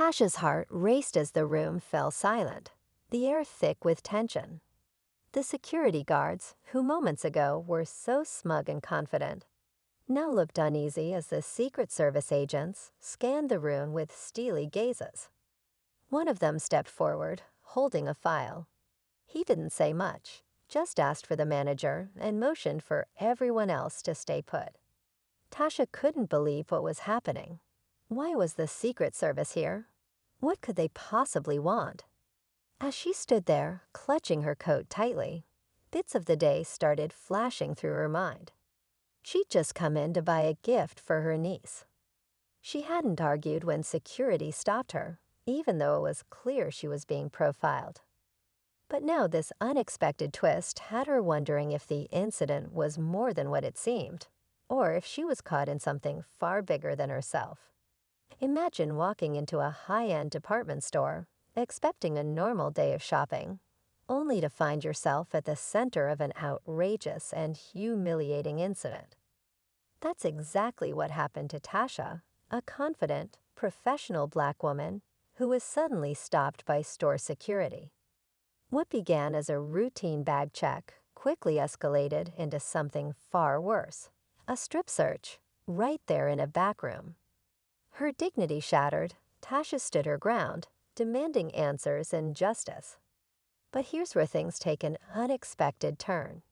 Tasha's heart raced as the room fell silent, the air thick with tension. The security guards, who moments ago were so smug and confident, now looked uneasy as the Secret Service agents scanned the room with steely gazes. One of them stepped forward, holding a file. He didn't say much, just asked for the manager and motioned for everyone else to stay put. Tasha couldn't believe what was happening. Why was the Secret Service here? What could they possibly want? As she stood there, clutching her coat tightly, bits of the day started flashing through her mind. She'd just come in to buy a gift for her niece. She hadn't argued when security stopped her, even though it was clear she was being profiled. But now this unexpected twist had her wondering if the incident was more than what it seemed, or if she was caught in something far bigger than herself. Imagine walking into a high-end department store, expecting a normal day of shopping, only to find yourself at the center of an outrageous and humiliating incident. That's exactly what happened to Tasha, a confident, professional Black woman who was suddenly stopped by store security. What began as a routine bag check quickly escalated into something far worse, a strip search, right there in a back room. Her dignity shattered, Tasha stood her ground, demanding answers and justice. But here's where things take an unexpected turn.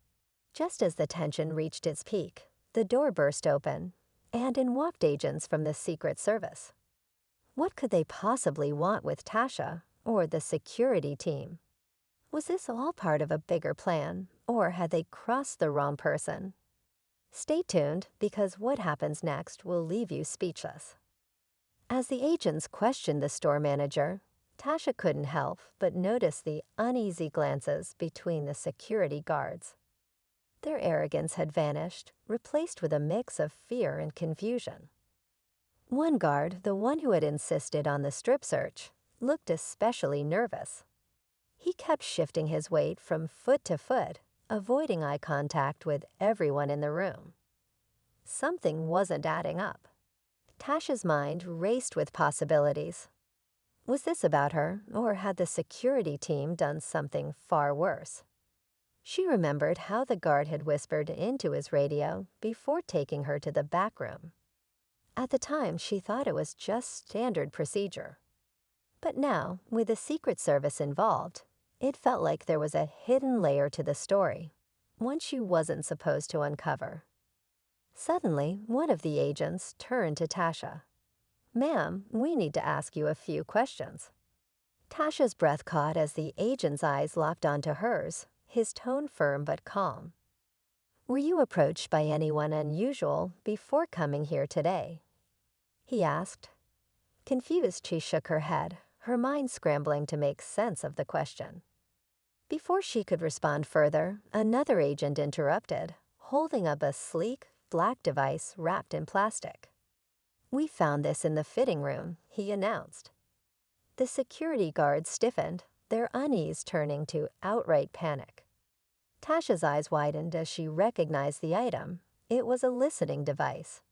Just as the tension reached its peak, the door burst open, and in walked agents from the Secret Service. What could they possibly want with Tasha or the security team? Was this all part of a bigger plan, or had they crossed the wrong person? Stay tuned, because what happens next will leave you speechless. As the agents questioned the store manager, Tasha couldn't help but notice the uneasy glances between the security guards. Their arrogance had vanished, replaced with a mix of fear and confusion. One guard, the one who had insisted on the strip search, looked especially nervous. He kept shifting his weight from foot to foot, avoiding eye contact with everyone in the room. Something wasn't adding up. Tasha's mind raced with possibilities. Was this about her, or had the security team done something far worse? She remembered how the guard had whispered into his radio before taking her to the back room. At the time, she thought it was just standard procedure. But now, with the Secret Service involved, it felt like there was a hidden layer to the story, one she wasn't supposed to uncover. Suddenly, one of the agents turned to Tasha. "Ma'am, we need to ask you a few questions." Tasha's breath caught as the agent's eyes locked onto hers, his tone firm but calm. "Were you approached by anyone unusual before coming here today?" he asked. Confused, she shook her head, her mind scrambling to make sense of the question. Before she could respond further, another agent interrupted, holding up a sleek, black device wrapped in plastic. "We found this in the fitting room," he announced. The security guards stiffened, their unease turning to outright panic. Tasha's eyes widened as she recognized the item. It was a listening device.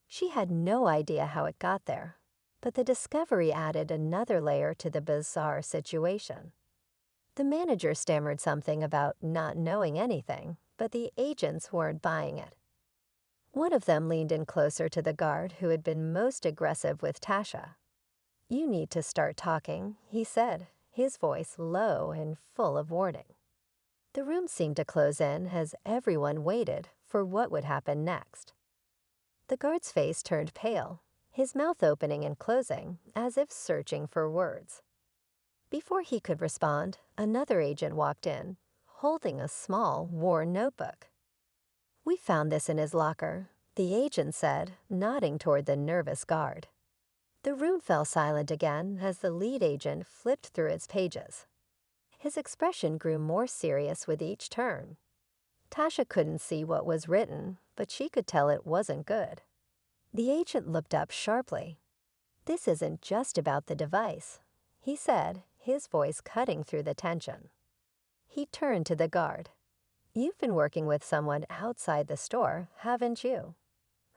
She had no idea how it got there, but the discovery added another layer to the bizarre situation. The manager stammered something about not knowing anything, but the agents weren't buying it. One of them leaned in closer to the guard who had been most aggressive with Tasha. "You need to start talking," he said, his voice low and full of warning. The room seemed to close in as everyone waited for what would happen next. The guard's face turned pale, his mouth opening and closing as if searching for words. Before he could respond, another agent walked in, holding a small, worn notebook. "We found this in his locker," the agent said, nodding toward the nervous guard. The room fell silent again as the lead agent flipped through its pages. His expression grew more serious with each turn. Tasha couldn't see what was written, but she could tell it wasn't good. The agent looked up sharply. "This isn't just about the device," he said, his voice cutting through the tension. He turned to the guard. "You've been working with someone outside the store, haven't you?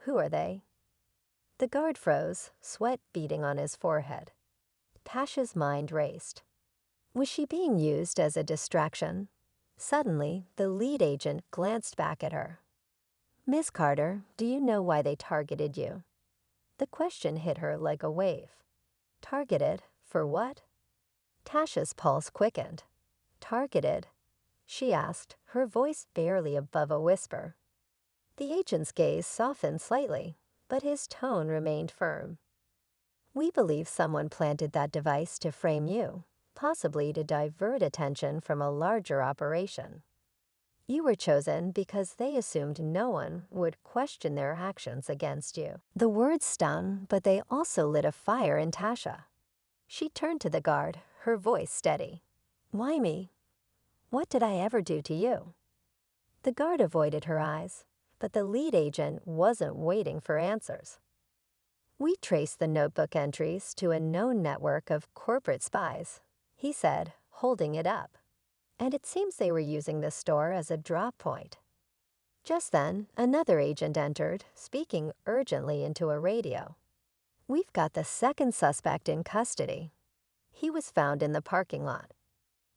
Who are they?" The guard froze, sweat beading on his forehead. Tasha's mind raced. Was she being used as a distraction? Suddenly, the lead agent glanced back at her. "Miss Carter, do you know why they targeted you?" The question hit her like a wave. Targeted? For what? Tasha's pulse quickened. Targeted? She asked, her voice barely above a whisper. The agent's gaze softened slightly, but his tone remained firm. "We believe someone planted that device to frame you, possibly to divert attention from a larger operation. You were chosen because they assumed no one would question their actions against you." The words stung, but they also lit a fire in Tasha. She turned to the guard, her voice steady. "Why me? What did I ever do to you?" The guard avoided her eyes, but the lead agent wasn't waiting for answers. "We traced the notebook entries to a known network of corporate spies," he said, holding it up. "And it seems they were using the store as a drop point." Just then, another agent entered, speaking urgently into a radio. "We've got the second suspect in custody." He was found in the parking lot.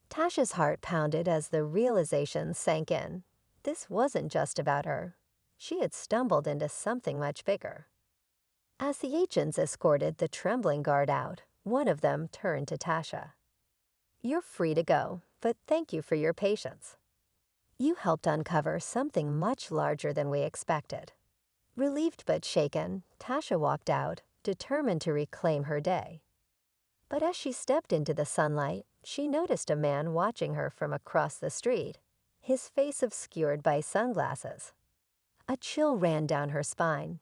Tasha's heart pounded as the realization sank in. This wasn't just about her. She had stumbled into something much bigger. As the agents escorted the trembling guard out, one of them turned to Tasha. "You're free to go, but thank you for your patience. You helped uncover something much larger than we expected." Relieved but shaken, Tasha walked out, determined to reclaim her day. But as she stepped into the sunlight, she noticed a man watching her from across the street, his face obscured by sunglasses. A chill ran down her spine.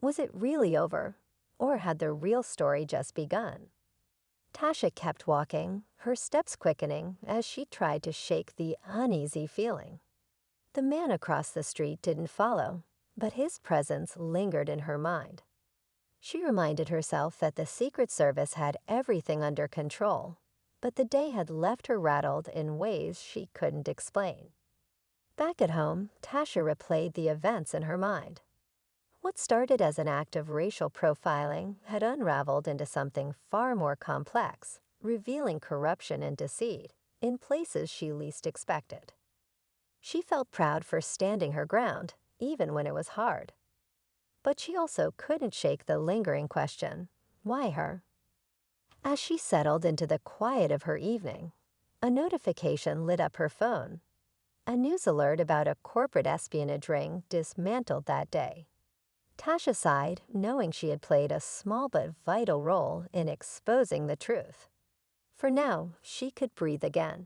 Was it really over, or had the real story just begun? Tasha kept walking, her steps quickening as she tried to shake the uneasy feeling. The man across the street didn't follow, but his presence lingered in her mind. She reminded herself that the Secret Service had everything under control, but the day had left her rattled in ways she couldn't explain. Back at home, Tasha replayed the events in her mind. What started as an act of racial profiling had unraveled into something far more complex, revealing corruption and deceit in places she least expected. She felt proud for standing her ground, even when it was hard. But she also couldn't shake the lingering question, why her? As she settled into the quiet of her evening, a notification lit up her phone. A news alert about a corporate espionage ring dismantled that day. Tasha sighed, knowing she had played a small but vital role in exposing the truth. For now, she could breathe again.